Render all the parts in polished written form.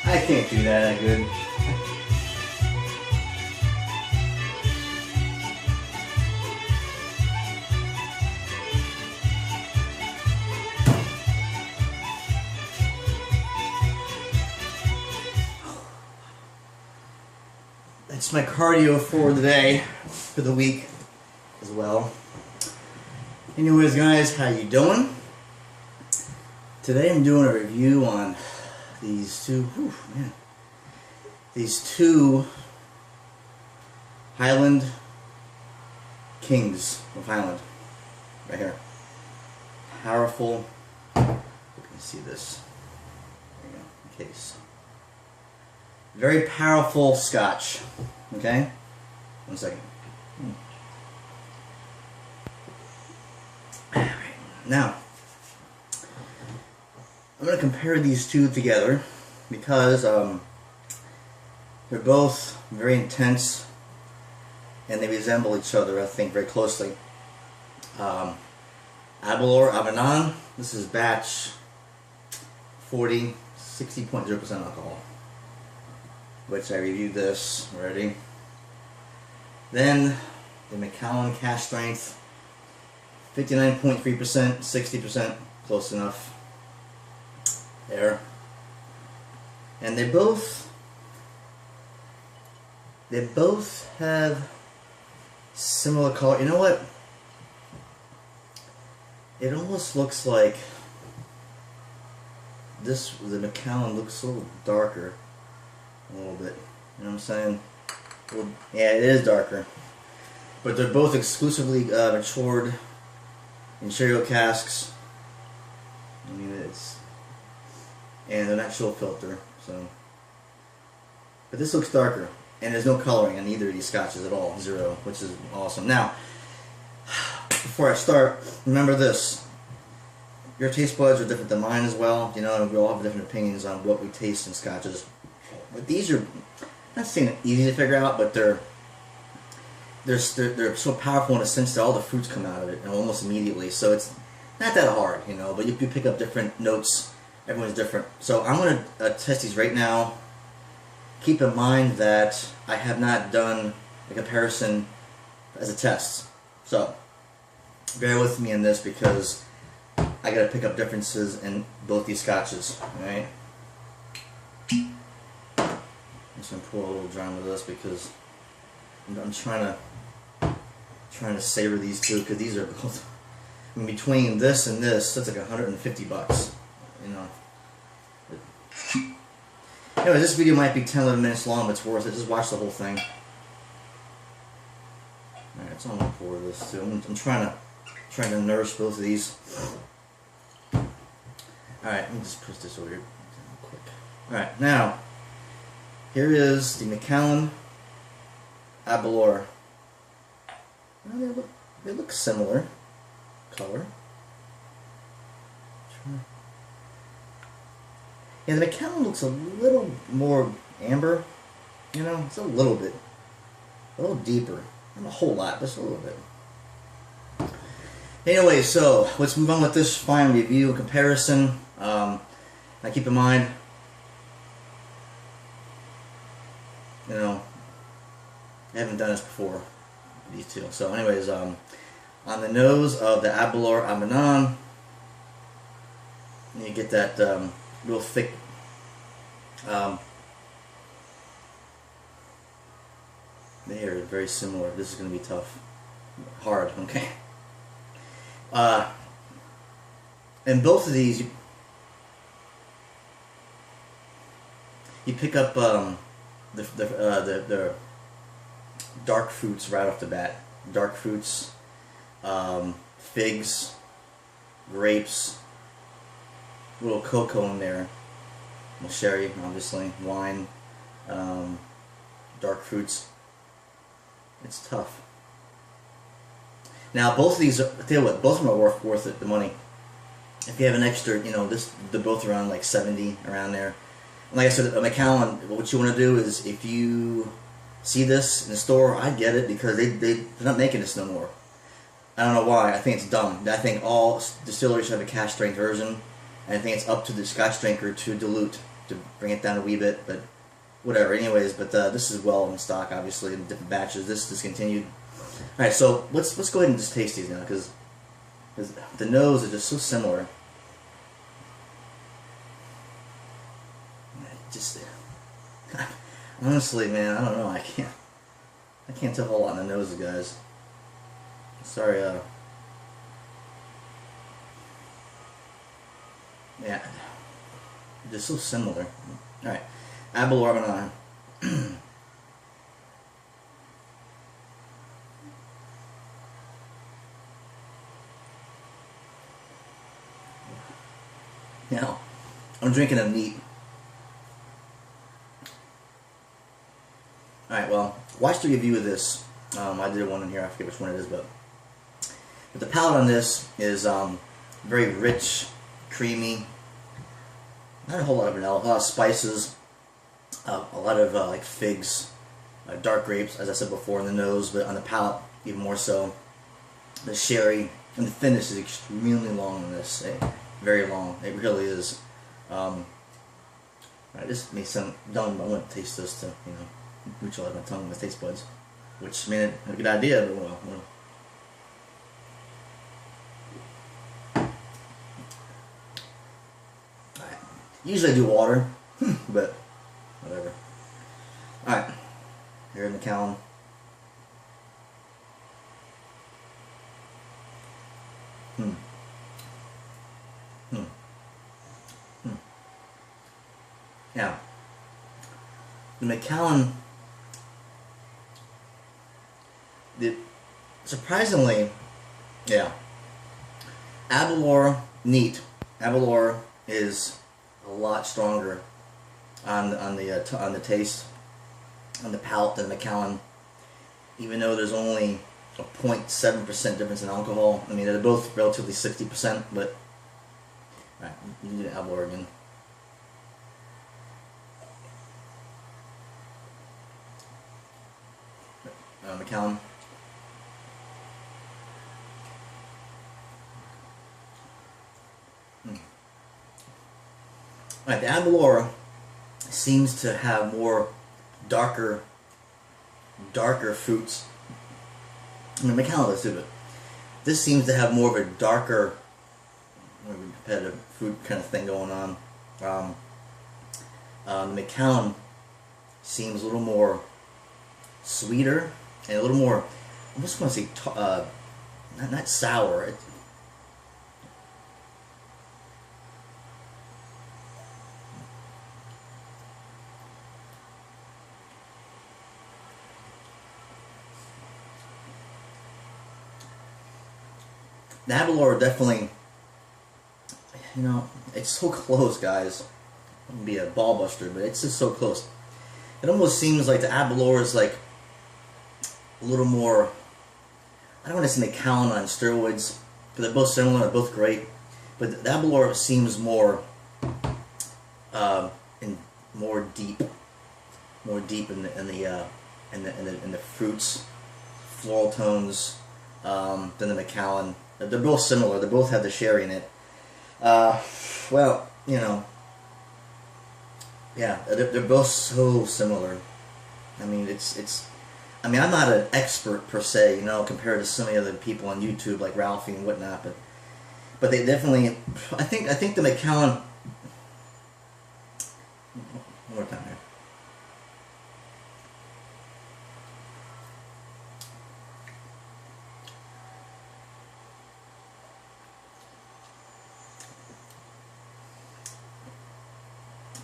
I can't do that good. That's my cardio for the day, for the week as well. Anyways, guys, how you doing? Today I'm doing a review on these two Highland Kings of Highland, right here. Powerful. You can see this. There you go. In case. Very powerful Scotch. Okay. 1 second. All right. Now, I'm going to compare these two together because they're both very intense and they resemble each other, I think, very closely. Aberlour Abanan, this is batch 40, 60.0% alcohol, which I reviewed this already. Then the Macallan Cask Strength, 59.3%, 60%, close enough. There. And they both have similar color. You know what? It almost looks like the Macallan looks a little darker, a little bit. You know what I'm saying? Well, yeah, it is darker. But they're both exclusively matured in sherry casks. I mean, and they're not chill filter, so. But this looks darker, and there's no coloring on either of these scotches at all, 0, which is awesome. Now, before I start, remember this: your taste buds are different than mine as well. You know, we all have different opinions on what we taste in scotches. But these are, I'm not saying easy to figure out, but they're so powerful in a sense that all the fruits come out of it, and almost immediately. So it's not that hard, you know. But you pick up different notes. Everyone's different. So I'm going to test these right now. Keep in mind that I have not done a comparison as a test. So bear with me in this because I got to pick up differences in both these scotches. Alright? I'm just going to pour a little dry with this because I'm trying to savor these two, because these are both, I mean, between this and this, that's like $150. You know. Anyway, this video might be 10-11 minutes long, but it's worth it. Just watch the whole thing. Alright, so I'm gonna pour this too. I'm trying to nourish both of these. Alright, let me just push this over here real quick. Alright, now here is the Macallan Aberlour. Well, they look similar color. Yeah, the Macallan looks a little more amber, you know, it's a little bit, a little deeper, not a whole lot, just a little bit. Anyway, so let's move on with this fine review and comparison. Now keep in mind, you know, I haven't done this before, these two. So anyways, on the nose of the Aberlour Abanan, you get that real thick they are very similar. This is going to be tough, hard, okay. And both of these you pick up the dark fruits right off the bat. Dark fruits, figs, grapes, a little cocoa in there, well, sherry, obviously, wine, dark fruits. It's tough. Now, both of these, I'll tell you what, both of them are worth it, the money. If you have an extra, you know, they're both around like 70, around there. And like I said, a Macallan, what you want to do is, if you see this in the store, I get it, because they're not making this no more. I don't know why. I think it's dumb. I think all distilleries should have a cask strength version, and I think it's up to the Scotch drinker to dilute to bring it down a wee bit, but whatever. Anyways, but this is well in stock, obviously, in different batches. This discontinued. All right, so let's go ahead and just taste these now, because the nose is just so similar. Just honestly, man, I don't know. I can't tell a whole lot in the noses, guys. Sorry. Yeah, just so similar. All right, Aberlour banana. Now, I'm drinking a neat. Alright, well, watch the review of this. I did one in here, I forget which one it is, but the palate on this is very rich, creamy, not a whole lot of vanilla, a lot of spices, a lot of like figs, dark grapes, as I said before, in the nose, but on the palate, even more so. The sherry, and the finish is extremely long on this, very long, it really is. Alright, this may sound dumb, but I want to taste this to, you know, neutralize my tongue with taste buds, which, I mean, a good idea, but well. Alright. Usually I do water, but whatever. Alright, here in Macallan. Yeah. The Macallan, surprisingly, yeah. Aberlour, neat. Aberlour is a lot stronger on the taste, on the palate than Macallan. Even though there's only a 0.7% difference in alcohol. I mean, they're both relatively 60%, but alright, you do the Aberlour again. Macallan. Alright, the Aberlour seems to have more darker fruits. I mean, Macallan does too, but this seems to have more of a darker, repetitive fruit kind of thing going on. The Macallan seems a little more sweeter and a little more, I almost want to say, not sour. The Aberlour definitely, you know, it's so close, guys. It wouldn't be a ball buster, but it's just so close. It almost seems like the Aberlour is like a little more, I don't want to say Macallan on steroids, because they're both similar, they're both great, but the Aberlour seems more, more deep in the fruits, floral tones, than the Macallan. They're both similar. They both have the sherry in it. Well, you know, yeah, they're both so similar. I mean, I mean, I'm not an expert per se, you know, compared to so many other people on YouTube like Ralphie and whatnot, but they definitely. I think the Macallan. One more time here.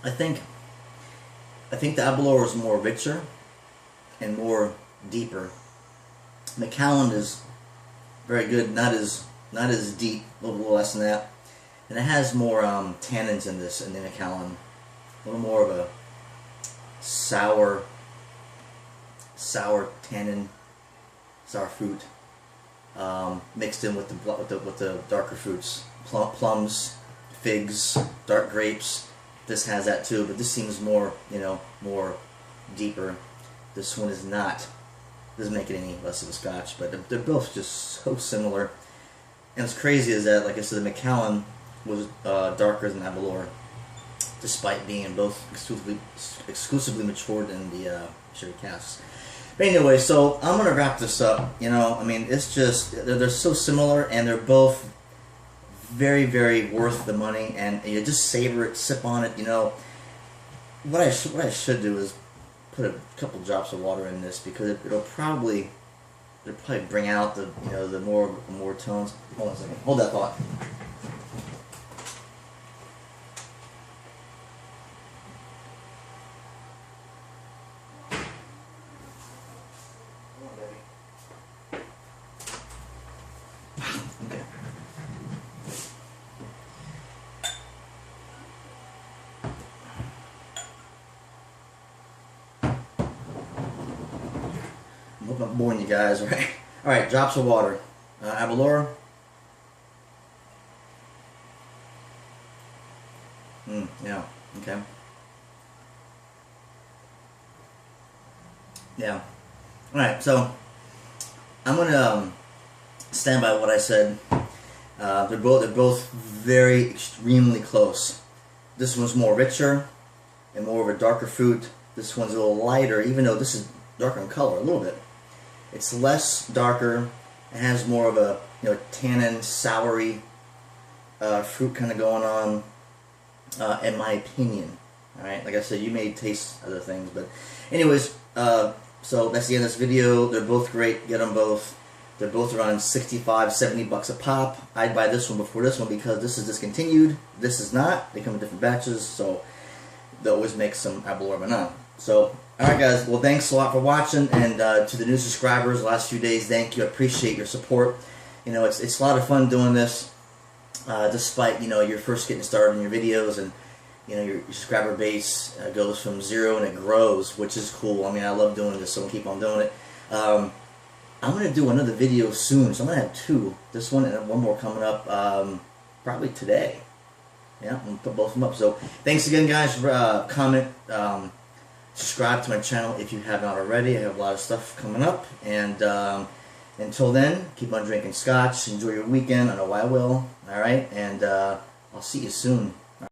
I think the Aberlour is more richer and more deeper. Macallan is very good, not as deep, a little less than that, and it has more tannins in this, in the Macallan, a little more of a sour tannin, sour fruit, mixed in with the darker fruits, plums, figs, dark grapes. This has that too, but this seems more, you know, more deeper. This one is not. Doesn't make it any less of a scotch, but they're both just so similar. And what's crazy is that, like I said, the Macallan was darker than Aberlour. despite being both exclusively matured in the sherry casks. But anyway, so I'm gonna wrap this up. You know, I mean, it's just they're so similar, and they're both very, very worth the money. And you just savor it, sip on it. You know, what I should do is put a couple drops of water in this, because it'll probably bring out the the more tones. Hold on a second. Hold that thought. I hope I'm boring you guys, right? Alright, drops of water. Aberlour. Yeah, okay. Yeah. Alright, so I'm gonna stand by what I said. They're both very extremely close. This one's more richer and more of a darker fruit. This one's a little lighter, even though this is darker in color a little bit. It's less darker. It has more of a tannin, soury fruit kind of going on, in my opinion. All right, like I said, you may taste other things, but anyways, so that's the end of this video. They're both great. Get them both. They're both around 65, 70 bucks a pop. I'd buy this one before this one because this is discontinued. This is not. They come in different batches, so they always make some Aberlour Banana. So, alright guys, well thanks a lot for watching, and to the new subscribers the last few days, thank you. I appreciate your support. You know, it's a lot of fun doing this, despite, you're first getting started in your videos, and, your subscriber base goes from 0 and it grows, which is cool. I mean, I love doing this, so I'm going to keep on doing it. I'm going to do another video soon, so I'm going to have 2. This one and one more coming up, probably today. Yeah, I'm going to put both of them up. So, thanks again guys for comment, subscribe to my channel if you have not already. I have a lot of stuff coming up, and until then, keep on drinking scotch. Enjoy your weekend. I know I will. Alright, and I'll see you soon.